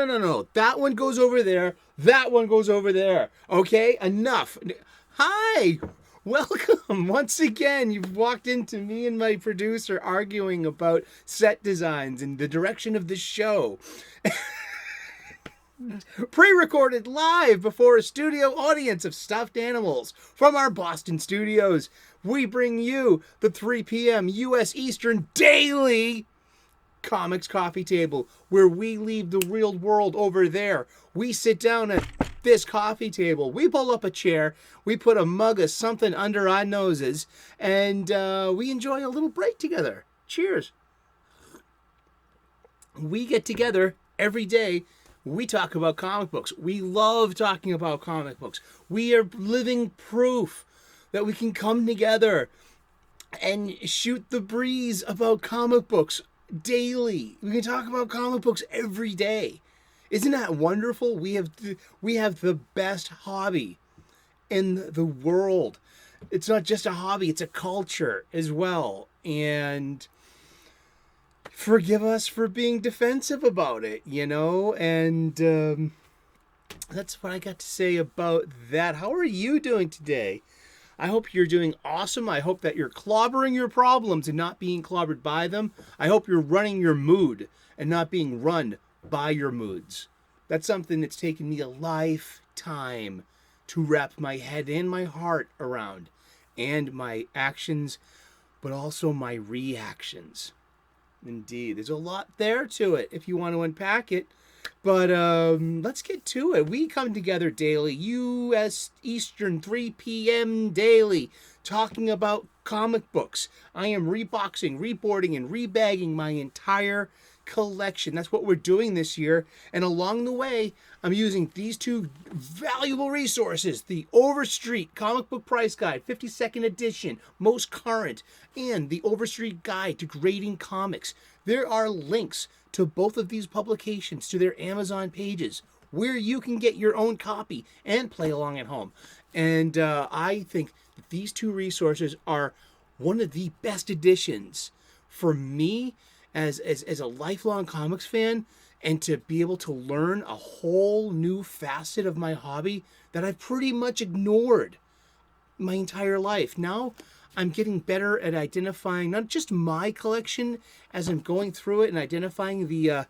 No. That one goes over there. That one goes over there. Okay? Enough. Hi. Welcome. Once again, you've walked into me and my producer arguing about set designs and the direction of the show. Pre-recorded live before a studio audience of stuffed animals from our Boston studios. We bring you the 3 p.m. U.S. Eastern daily Comics Coffee Table, where we leave the real world over there. We sit down at this coffee table. We pull up a chair. We put a mug of something under our noses, and we enjoy a little break together. Cheers. We get together every day. We talk about comic books. We love talking about comic books. We are living proof that we can come together and shoot the breeze about comic books daily. We can talk about comic books every day. Isn't that wonderful? We have the best hobby in the world. It's not just a hobby, it's a culture as well. And forgive us for being defensive about it, and that's what I got to say about that. How are you doing today? I hope you're doing awesome. I hope that you're clobbering your problems and not being clobbered by them. I hope you're running your mood and not being run by your moods. That's something that's taken me a lifetime to wrap my head and my heart around, and my actions, but also my reactions. Indeed, there's a lot there to it if you want to unpack it. But let's get to it. We come together daily, U.S. Eastern, 3 p.m. daily, talking about comic books. I am reboxing, reboarding, and rebagging my entire collection. That's what we're doing this year. And along the way, I'm using these two valuable resources: the Overstreet Comic Book Price Guide, 52nd edition, most current, and the Overstreet Guide to Grading Comics. There are links to both of these publications to their Amazon pages where you can get your own copy and play along at home. And I think that these two resources are one of the best additions for me as a lifelong comics fan, and to be able to learn a whole new facet of my hobby that I've pretty much ignored my entire life. Now I'm getting better at identifying not just my collection as I'm going through it and identifying the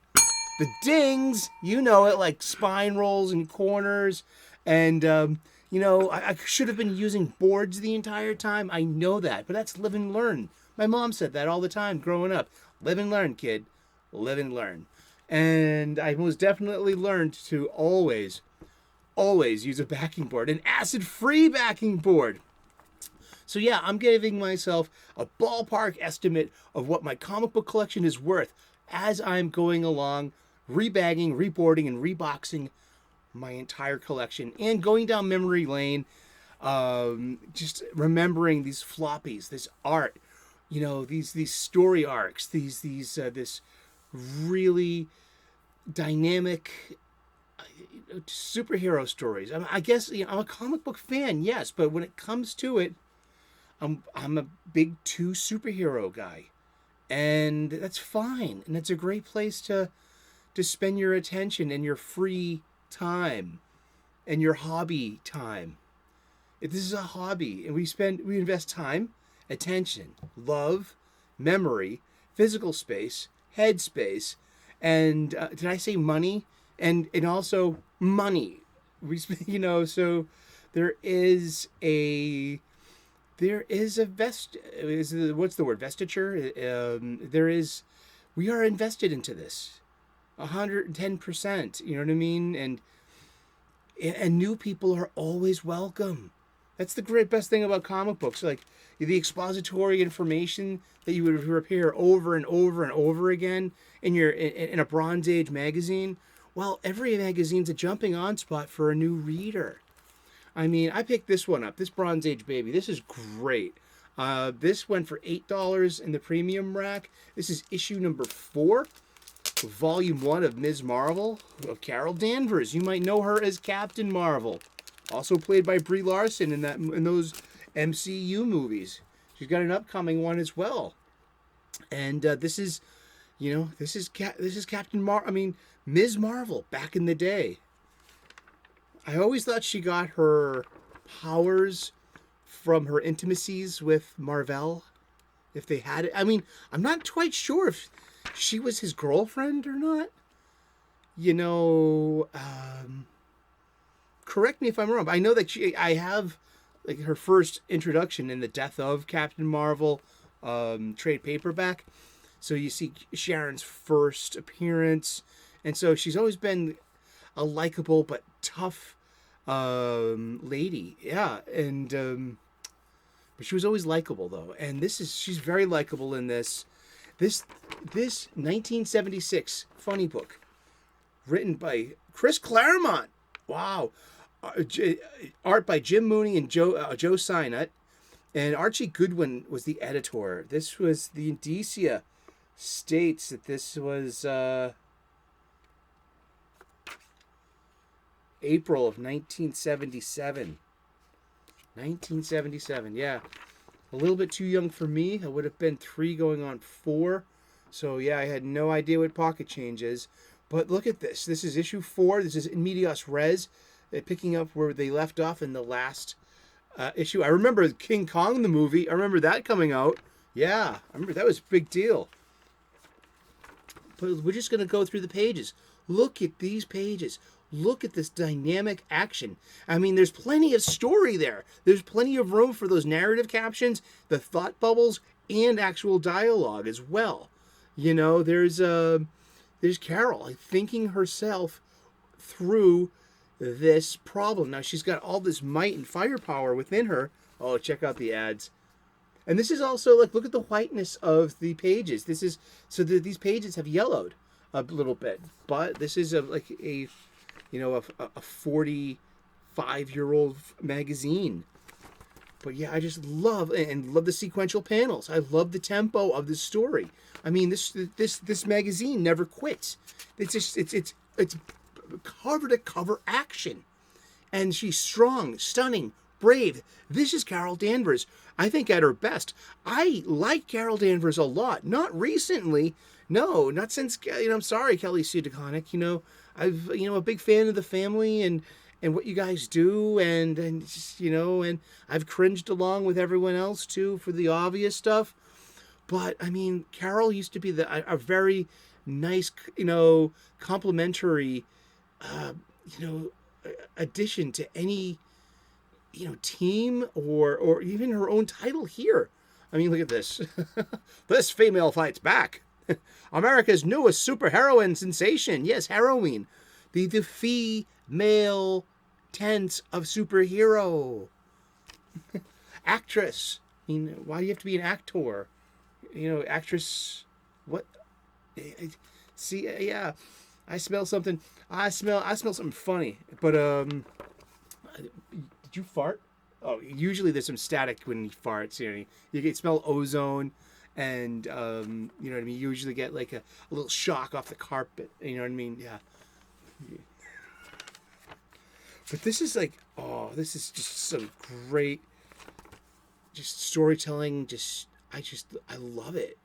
dings, like spine rolls and corners. And, I should have been using boards the entire time. I know that, but that's live and learn. My mom said that all the time growing up. Live and learn, kid. Live and learn. And I most definitely learned to always use a backing board, an acid-free backing board. So yeah, I'm giving myself a ballpark estimate of what my comic book collection is worth as I'm going along, rebagging, reboarding, and reboxing my entire collection, and going down memory lane, just remembering these floppies, this art, these story arcs, this really dynamic superhero stories. I guess I'm a comic book fan, yes, but when it comes to it, I'm a big 2 superhero guy, and that's fine, and it's a great place to spend your attention and your free time and your hobby time. If this is a hobby, and we invest time, attention, love, memory, physical space, head space, and did I say money? And also money. So there is a what's the word? Vestiture. We are invested into this 110%. You know what I mean? And new people are always welcome. That's the best thing about comic books. Like the expository information that you would repair over and over and over again in a Bronze Age magazine. Well, every magazine's a jumping on spot for a new reader. I mean, I picked this one up, this Bronze Age baby. This is great. This went for $8 in the premium rack. This is issue number 4, volume 1 of Ms. Marvel, of Carol Danvers. You might know her as Captain Marvel, also played by Brie Larson in those MCU movies. She's got an upcoming one as well. And this is Captain Marvel. I mean, Ms. Marvel back in the day. I always thought she got her powers from her intimacies with Marvel, if they had it. I mean, I'm not quite sure if she was his girlfriend or not. You know, correct me if I'm wrong, but I know that I have like her first introduction in the Death of Captain Marvel trade paperback. So you see Sharon's first appearance, and so she's always been a likable but tough lady. Yeah, and but she was always likable though, and she's very likable in this. This 1976 funny book, written by Chris Claremont. Wow. Art by Jim Mooney and Joe Sinott. And Archie Goodwin was the editor. This was the Indicia states that this was April of 1977. 1977, yeah. A little bit too young for me. I would have been 3 going on 4. So yeah, I had no idea what pocket change is. But look at this. This is issue 4. This is in medias res, picking up where they left off in the last issue. I remember King Kong, the movie. I remember that coming out. Yeah, I remember that was a big deal. But we're just going to go through the pages. Look at these pages. Look at this dynamic action. I mean, there's plenty of story there. There's plenty of room for those narrative captions, the thought bubbles, and actual dialogue as well. You know, there's Carol thinking herself through this problem. Now she's got all this might and firepower within her. Oh, check out the ads. And this is also like, look at the whiteness of the pages. This is so that these pages have yellowed a little bit, but this is like a 45-year-old magazine. But yeah, I just love the sequential panels. I love the tempo of the story. I mean, this magazine never quits. It's cover to cover action, and she's strong, stunning, brave. This is Carol Danvers. I think at her best. I like Carol Danvers a lot. Not recently, no, not since. I'm sorry, Kelly Sue DeConnick. I've a big fan of the family and what you guys do, and just, and I've cringed along with everyone else too for the obvious stuff. But I mean, Carol used to be a very nice, complimentary, addition to any, team or even her own title here. I mean, look at this. This female fights back. America's newest superheroine sensation. Yes, heroine. The female tense of superhero. Actress. I mean, why do you have to be an actor? Actress. What? See, yeah. I smell something. I smell something funny. But did you fart? Oh, usually there's some static when he farts. You can smell ozone, and you know what I mean. You usually get like a little shock off the carpet. You know what I mean? Yeah. But this is this is just some great, just storytelling. I love it.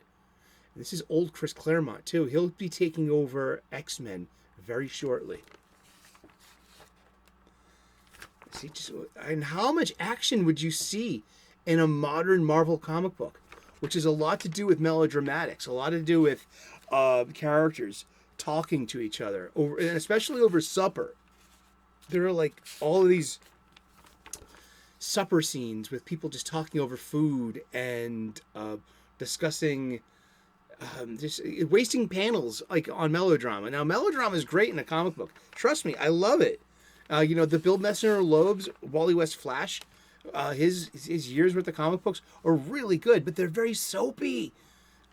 This is old Chris Claremont too. He'll be taking over X-Men very shortly. See, and how much action would you see in a modern Marvel comic book, which is a lot to do with melodramatics, a lot to do with characters talking to each other, and especially over supper. There are like all of these supper scenes with people just talking over food and discussing, just wasting panels like on melodrama. Now, melodrama is great in a comic book. Trust me, I love it. The Bill Messner Loeb's Wally West Flash, his years worth of comic books are really good, but they're very soapy,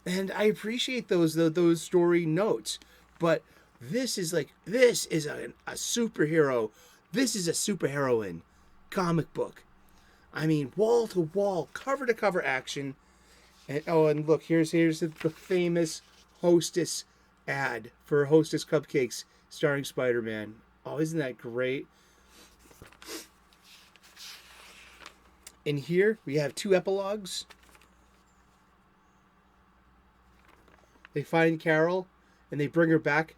and I appreciate those story notes. But this is a superhero. This is a superheroine comic book. I mean, wall to wall, cover to cover action. And look, here's the famous Hostess ad for Hostess cupcakes starring Spider-Man. Oh, isn't that great? In here, we have 2 epilogues. They find Carol, and they bring her back.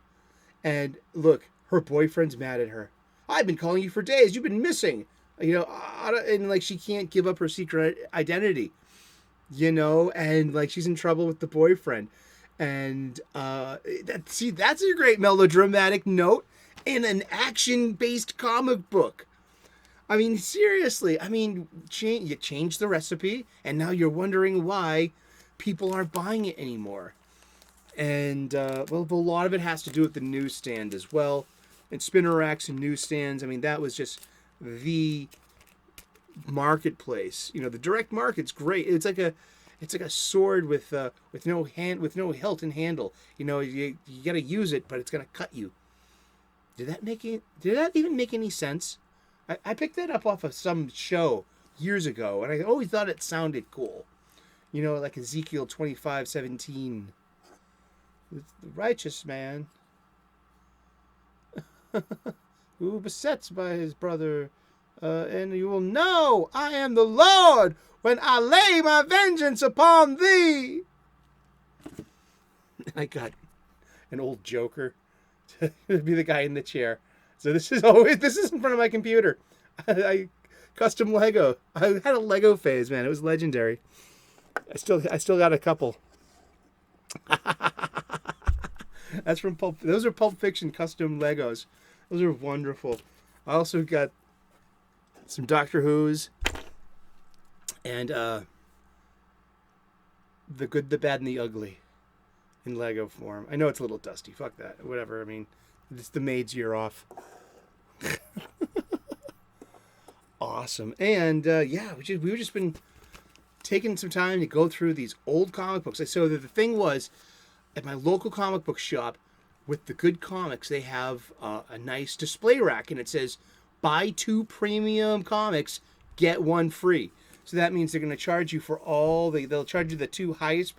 And look, her boyfriend's mad at her. I've been calling you for days. You've been missing. And like she can't give up her secret identity. And like she's in trouble with the boyfriend. And that's a great melodramatic note in an action-based comic book. I mean, seriously. I mean, you change the recipe, and now you're wondering why people aren't buying it anymore. And, a lot of it has to do with the newsstand as well. And spinner racks and newsstands. I mean, that was just the marketplace. The direct market's great. It's like a sword with no hilt and handle. You got to use it, but it's going to cut you. Did that even make any sense? I picked that up off of some show years ago, and I always thought it sounded cool. Like Ezekiel 25:17. It's the righteous man who besets by his brother, and you will know I am the Lord when I lay my vengeance upon thee. I got an old Joker to be the guy in the chair. So this is in front of my computer. I custom Lego. I had a Lego phase, man. It was legendary. I still got a couple. That's from those are Pulp Fiction custom Legos. Those are wonderful. I also got some Doctor Who's and The Good, the Bad, and the Ugly in Lego form. I know it's a little dusty. Fuck that. Whatever. I mean, it's the maid's year off. Awesome. And we've just been taking some time to go through these old comic books. So the thing was, at my local comic book shop, with the good comics, they have a nice display rack, and it says, buy 2 premium comics, get 1 free. So that means they're going to charge you for they'll charge you the 2 highest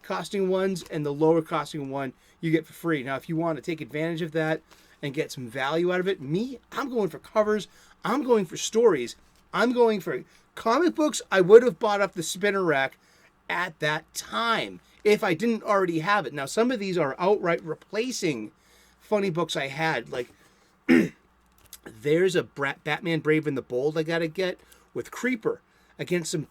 costing ones, and the lower costing one you get for free. Now, if you want to take advantage of that and get some value out of it, I'm going for covers. I'm going for stories. I'm going for comic books. I would have bought up the spinner rack at that time if I didn't already have it. Now, some of these are outright replacing funny books I had. Like, there's a Batman Brave and the Bold I got to get with Creeper against some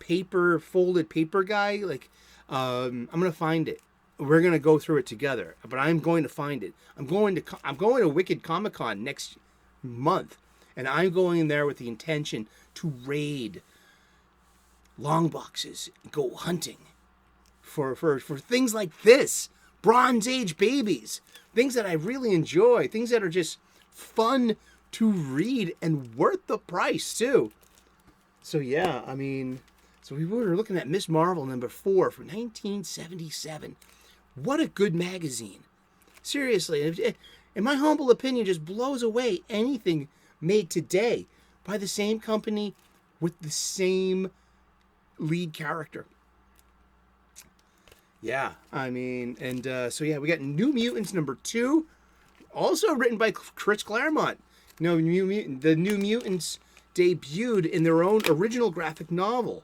folded paper guy. Like, I'm going to find it. We're going to go through it together, but I'm going to find it. I'm going to Wicked Comic Con next month, and I'm going in there with the intention to raid long boxes and go hunting for things like this, Bronze Age babies, things that I really enjoy, things that are just fun to read and worth the price too. So yeah, I mean, so we were looking at Miss Marvel #4 from 1977. What a good magazine. Seriously, in my humble opinion, just blows away anything made today by the same company with the same lead character. Yeah, I mean, and we got New Mutants #2, also written by Chris Claremont. The New Mutants debuted in their own original graphic novel.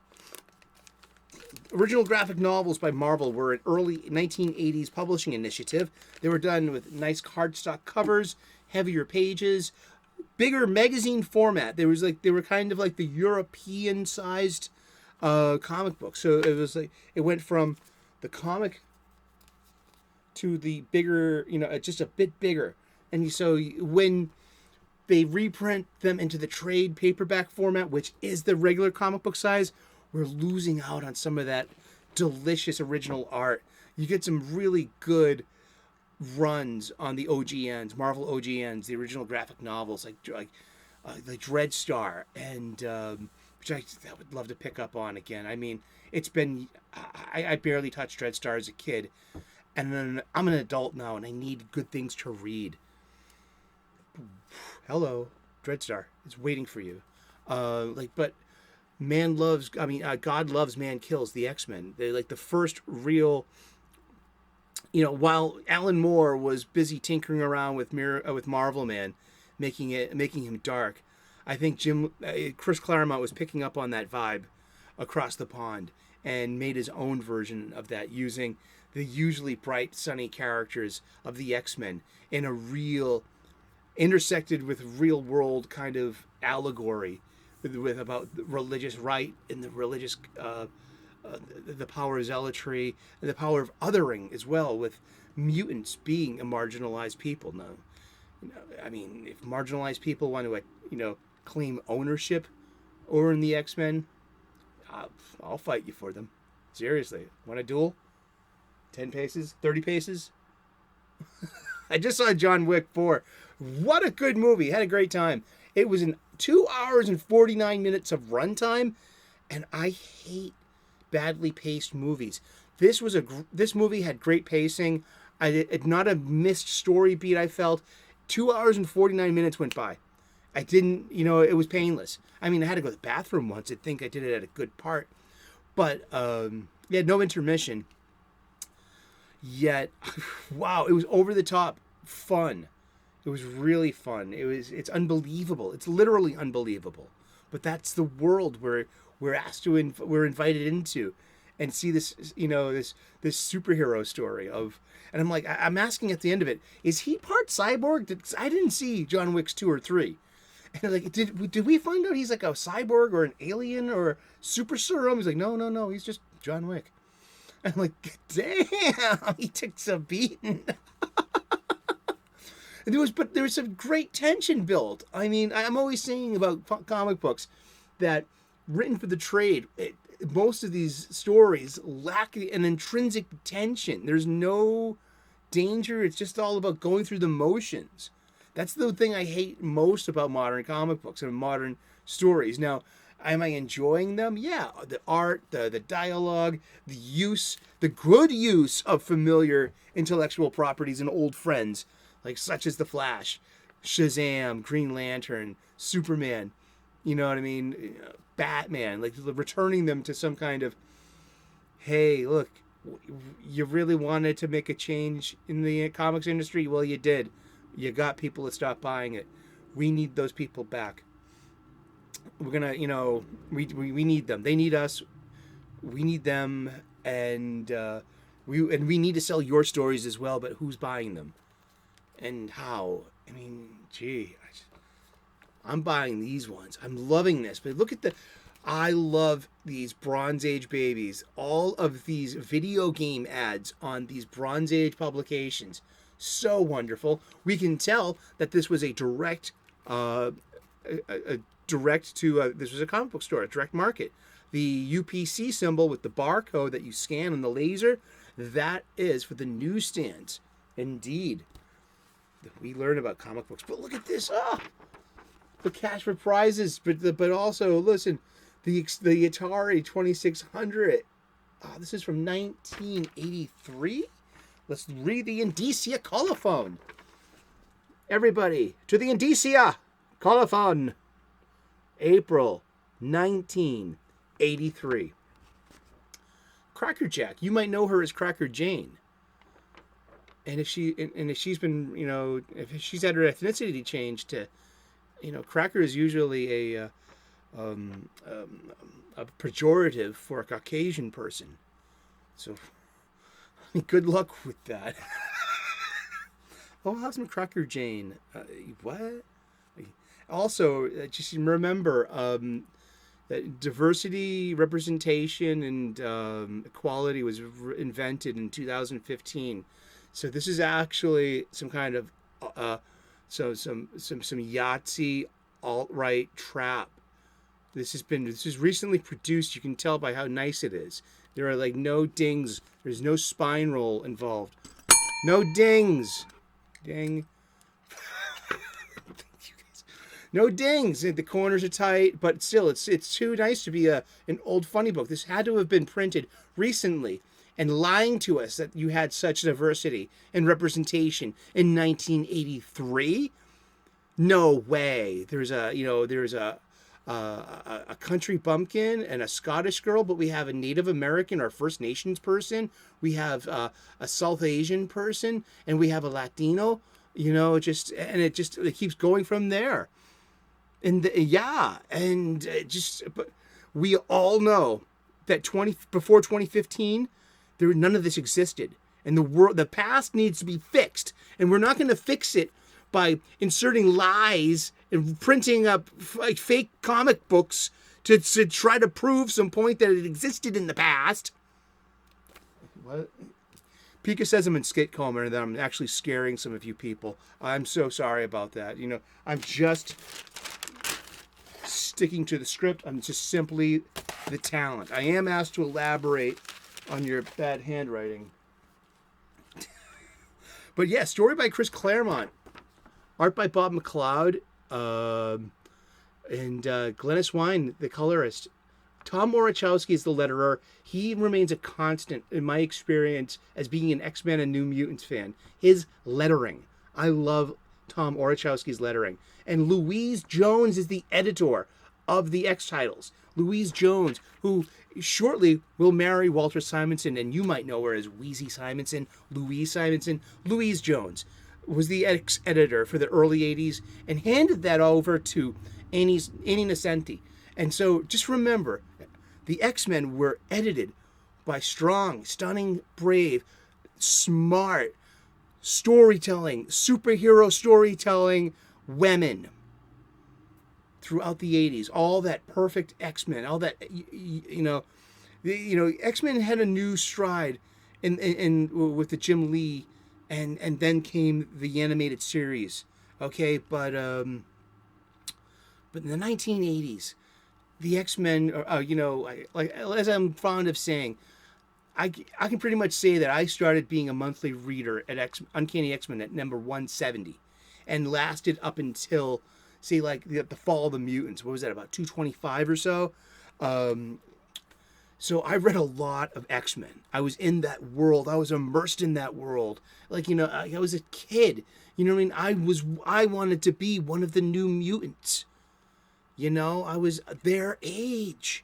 Original graphic novels by Marvel were an early 1980s publishing initiative. They were done with nice cardstock covers, heavier pages, bigger magazine format. They were kind of like the European-sized comic book. So it went from the comic to the bigger, just a bit bigger. And so when they reprint them into the trade paperback format, which is the regular comic book size, we're losing out on some of that delicious original art. You get some really good runs on the OGNs, Marvel OGNs, the original graphic novels, like Dread Star, and which I would love to pick up on again. I mean, it's been I barely touched Dread Star as a kid, and then I'm an adult now, and I need good things to read. Hello, Dread Star, it's waiting for you. But God Loves, Man Kills, the X-Men. They're like the first real, while Alan Moore was busy tinkering around with Marvel Man, making him dark, I think Chris Claremont was picking up on that vibe across the pond and made his own version of that using the usually bright, sunny characters of the X-Men in a real, intersected with real world kind of allegory with about the religious right and the religious, the power of zealotry and the power of othering as well, with mutants being a marginalized people. Now, I mean, if marginalized people want to, claim ownership over in the X-Men, I'll fight you for them. Seriously. Want a duel? 10 paces? 30 paces? I just saw John Wick 4. What a good movie. Had a great time. It was in 2 hours and 49 minutes of runtime, and I hate badly paced movies. This movie had great pacing. Not a missed story beat, I felt. 2 hours and 49 minutes went by. I didn't, it was painless. I mean, I had to go to the bathroom once. I think I did it at a good part. But, no intermission. Yet, wow, it was over the top fun. It was really fun. It's unbelievable. It's literally unbelievable. But that's the world we're invited into, and see this, this superhero story of, and I'm like, I'm asking at the end of it, is he part cyborg? I didn't see John Wick's 2 or 3. And like, did we find out he's like a cyborg or an alien or super serum? He's like, no, he's just John Wick. And I'm like, damn, he took some beating. But there was some great tension built. I mean, I'm always saying about comic books that written for the trade, most of these stories lack an intrinsic tension. There's no danger. It's just all about going through the motions. That's the thing I hate most about modern comic books and modern stories. Now, am I enjoying them? Yeah. The art, the dialogue, the good use of familiar intellectual properties and old friends, like such as The Flash, Shazam, Green Lantern, Superman, you know what I mean? Batman, like returning them to some kind of, hey, look, you really wanted to make a change in the comics industry? Well, you did. You got people to stop buying it. We need those people back. We're gonna, we need them. They need us. We need them, and we need to sell your stories as well. But who's buying them, and how? I mean, gee, I'm buying these ones. I'm loving this. But look at I love these Bronze Age babies. All of these video game ads on these Bronze Age publications. So wonderful. We can tell that this was a direct, this was a comic book store, a direct market. The UPC symbol with the barcode that you scan on the laser, that is for the newsstands. Indeed. We learn about comic books. But look at this. The cash for prizes. But also, listen, the Atari 2600. This is from 1983. Let's read the Indicia colophon. Everybody, to the Indicia colophon. April 1983. Cracker Jack. You might know her as Cracker Jane. And if she's been, if she's had her ethnicity changed to, Cracker is usually a pejorative for a Caucasian person. So, good luck with that. Have some Cracker Jane. What? Also, just remember that diversity, representation, and equality was invented in 2015. So this is actually some kind of some Yahtzee alt-right trap. This is recently produced. You can tell by how nice it is. There are like no dings. There's no spine roll involved. No dings. Ding. No dings. The corners are tight, but still, it's too nice to be an old funny book. This had to have been printed recently, and lying to us that you had such diversity and representation in 1983. No way. There's a country bumpkin and a Scottish girl, but we have a Native American or First Nations person. We have a South Asian person, and we have a Latino. It keeps going from there. And but we all know that before 2015, none of this existed. And the past needs to be fixed. And we're not going to fix it by inserting lies and printing up fake comic books to try to prove some point that it existed in the past. What? Pika says I'm in skit coma and that I'm actually scaring some of you people. I'm so sorry about that. I'm just sticking to the script. I'm just simply the talent. I am asked to elaborate on your bad handwriting. But yeah, story by Chris Claremont. Art by Bob McLeod. And Glennis Wine, the colorist. Tom Morichowski is the letterer. He remains a constant in my experience as being an X-Men and New Mutants fan. His lettering. I love Tom Morichowski's lettering. And Louise Jones is the editor of the X titles. Louise Jones, who shortly will marry Walter Simonson, and you might know her as Wheezy Simonson, Louise Simonson. Louise Jones was the editor for the early 80s and handed that over to Annie Nocenti. And so just remember, the X-Men were edited by strong, stunning, brave, smart, superhero storytelling women throughout the 80s. All that perfect X-Men, all that, X-Men had a new stride in with the Jim Lee, and then came the animated series. Okay, but in the 1980s, the X-Men, as I'm fond of saying, I can pretty much say that I started being a monthly reader at Uncanny X-Men at number 170, and lasted up until, say, like the Fall of the Mutants. What was that, about 225 or so? So I read a lot of X-Men. I was in that world. I was immersed in that world. I was a kid. You know what I mean? I wanted to be one of the New Mutants. I was their age.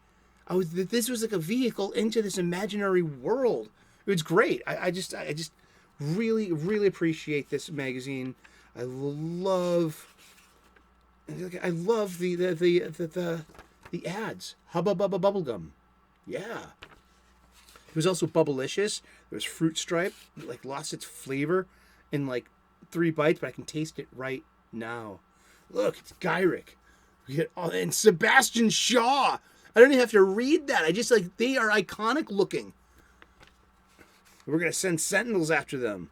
This was like a vehicle into this imaginary world. It was great. I just really, really appreciate this magazine. I love the ads. Hubba Bubba Bubblegum. Yeah. It was also Bubblicious. There was Fruit Stripe. It lost its flavor in 3 bites, but I can taste it right now. Look, it's Gyrick. And Sebastian Shaw. I don't even have to read that. I just they are iconic looking. We're going to send Sentinels after them.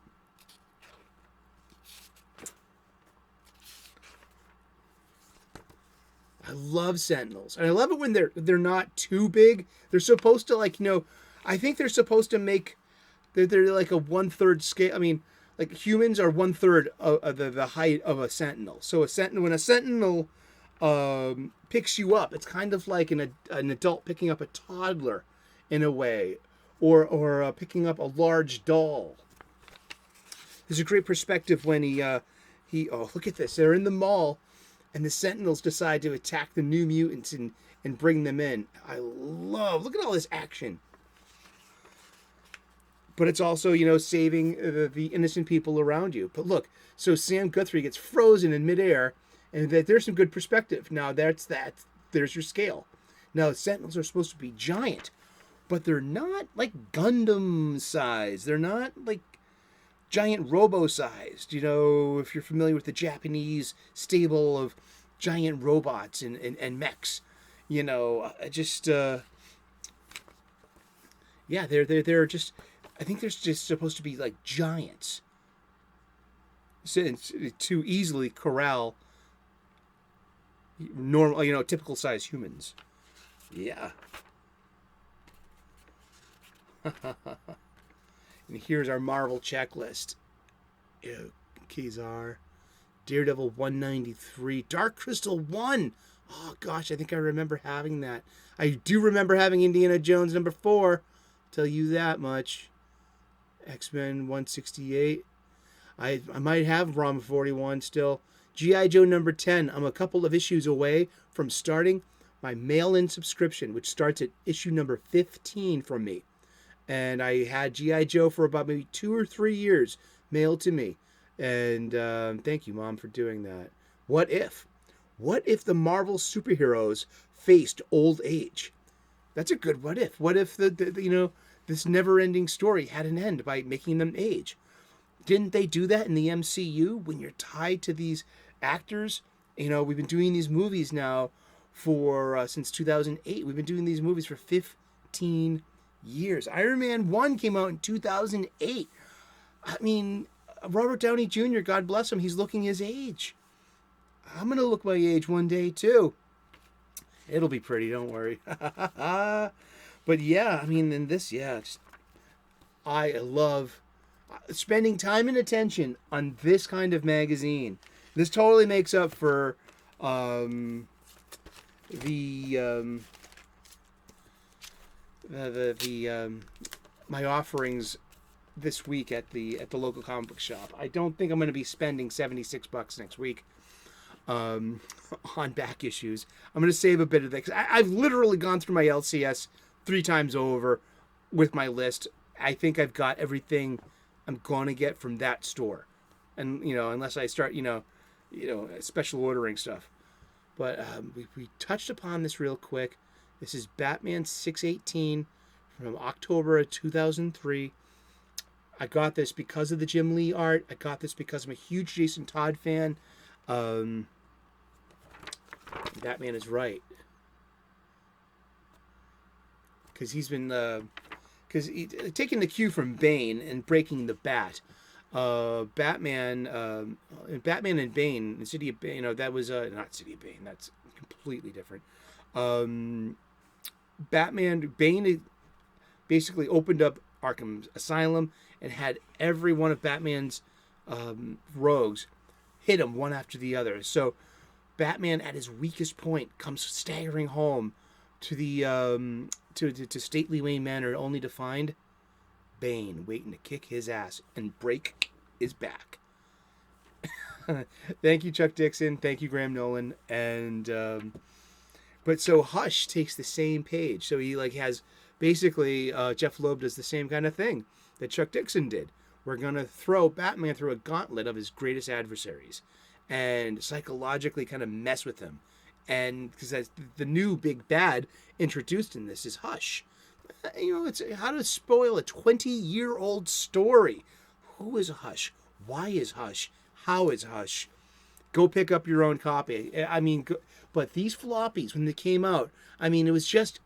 I love Sentinels. And I love it when they're not too big. They're supposed to I think they're supposed to make, they're like a 1/3 scale. I mean, humans are 1/3 of the height of a Sentinel. So when a Sentinel picks you up, it's kind of like an adult picking up a toddler in a way, or picking up a large doll. There's a great perspective when he look at this. They're in the mall, and the Sentinels decide to attack the New Mutants and bring them in. Look at all this action. But it's also, saving the innocent people around you. But look, so Sam Guthrie gets frozen in midair, and there's some good perspective. Now there's your scale. Now Sentinels are supposed to be giant, but they're not like Gundam size. They're not like giant robo-sized. If you're familiar with the Japanese stable of giant robots and mechs, they're just, I think they're just supposed to be like giants. To easily corral normal, typical size humans. Yeah. And here's our Marvel checklist. Kazar, Daredevil 193, Dark Crystal 1. Oh gosh, I think I remember having that. I do remember having Indiana Jones number 4. Tell you that much. X-Men 168. I might have ROM 41 still. G.I. Joe number 10. I'm a couple of issues away from starting my mail-in subscription, which starts at issue number 15 from me. And I had G.I. Joe for about maybe 2 or 3 years mailed to me. And thank you, Mom, for doing that. What if? What if the Marvel superheroes faced old age? That's a good what if. What if this never-ending story had an end by making them age. Didn't they do that in the MCU when you're tied to these actors? You know, we've been doing these movies now for since 2008. We've been doing these movies for 15 years. Iron Man 1 came out in 2008. I mean, Robert Downey Jr., God bless him, he's looking his age. I'm going to look my age one day, too. It'll be pretty, don't worry. But yeah, I mean, in this, yeah, I love spending time and attention on this kind of magazine. This totally makes up for my offerings this week at the local comic book shop. I don't think I'm going to be spending $76 next week on back issues. I'm going to save a bit of that, because I've literally gone through my LCS 3 times over with my list. I think I've got everything I'm going to get from that store, and you know, unless I start special ordering stuff. But we touched upon this real quick. This is Batman 618 from October of 2003. I got this because of the Jim Lee art. I got this because I'm a huge Jason Todd fan. Batman is right, because he's been taking the cue from Bane and breaking the bat. Batman and Bane, the City of Bane, that was not City of Bane. That's completely different. Bane basically opened up Arkham Asylum and had every one of Batman's rogues hit him one after the other. So Batman, at his weakest point, comes staggering home to the to stately Wayne Manor, only to find Bane waiting to kick his ass and break his back. Thank you, Chuck Dixon. Thank you, Graham Nolan. And but so Hush takes the same page. So he has basically Jeff Loeb does the same kind of thing that Chuck Dixon did. We're gonna throw Batman through a gauntlet of his greatest adversaries and psychologically kind of mess with him. And because the new big bad introduced in this is Hush. It's how to spoil a 20-year-old story. Who is Hush? Why is Hush? How is Hush? Go pick up your own copy. But these floppies, when they came out, it was just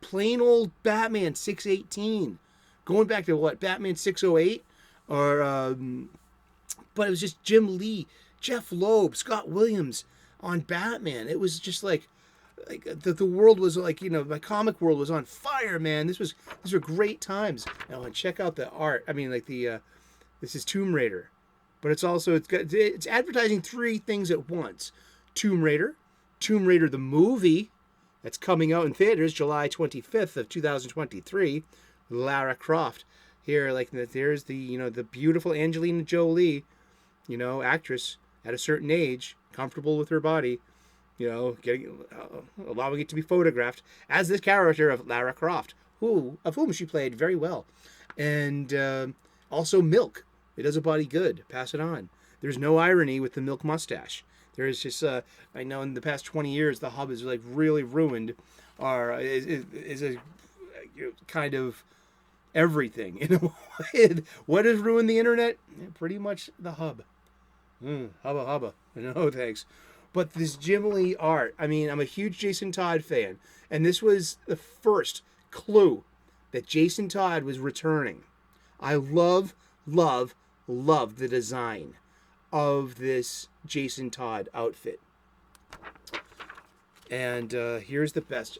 plain old Batman 618. Going back to what, Batman 608? But it was just Jim Lee, Jeff Loeb, Scott Williams on Batman. It was just like the world was my comic world was on fire, man. These were great times. Now, and check out the art. This is Tomb Raider, but it's advertising 3 things at once. Tomb Raider the movie that's coming out in theaters July 25th of 2023. Lara Croft. Here, there's the beautiful Angelina Jolie, actress at a certain age, comfortable with her body, allowing it to be photographed as this character of Lara Croft, of whom she played very well. And also Milk. It does a body good. Pass it on. There's no irony with the Milk mustache. There is just, I know in the past 20 years, the hub is really ruined, or is a kind of everything. What has ruined the internet? Yeah, pretty much the hub. Hubba. No, thanks. But this Jim Lee art, I'm a huge Jason Todd fan, and this was the first clue that Jason Todd was returning. I love the design of this Jason Todd outfit. And here's the best.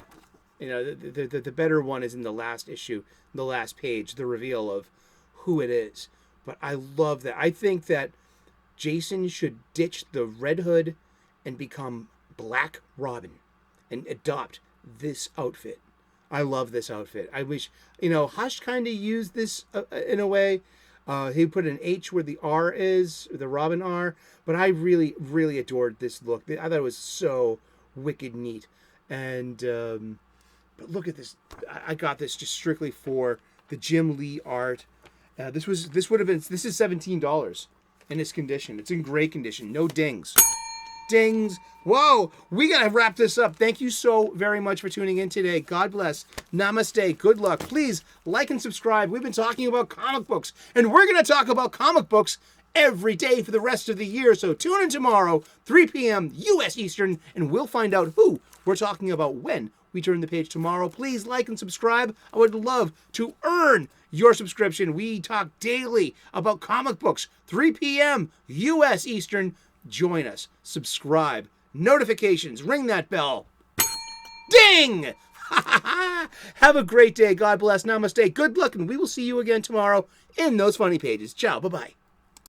The better one is in the last issue, the last page, the reveal of who it is. But I love that. I think that Jason should ditch the Red Hood and become Black Robin and adopt this outfit. I love this outfit. I wish, Hush kind of used this in a way. He put an H where the R is, the Robin R. But I really, really adored this look. I thought it was so wicked neat. And but look at this. I got this just strictly for the Jim Lee art. This is $17 in this condition. It's in great condition. No dings. Dings, Whoa, we got to wrap this up. Thank you so very much for tuning in today. God bless. Namaste. Good luck. Please like and subscribe. We've been talking about comic books, and we're going to talk about comic books every day for the rest of the year. So tune in tomorrow, 3 p.m. U.S. Eastern, and we'll find out who we're talking about when we turn the page tomorrow. Please like and subscribe. I would love to earn your subscription. We talk daily about comic books, 3 p.m. U.S. Eastern. Join us. Subscribe. Notifications. Ring that bell. Ding! Have a great day. God bless. Namaste. Good luck, and we will see you again tomorrow in those funny pages. Ciao. Bye-bye.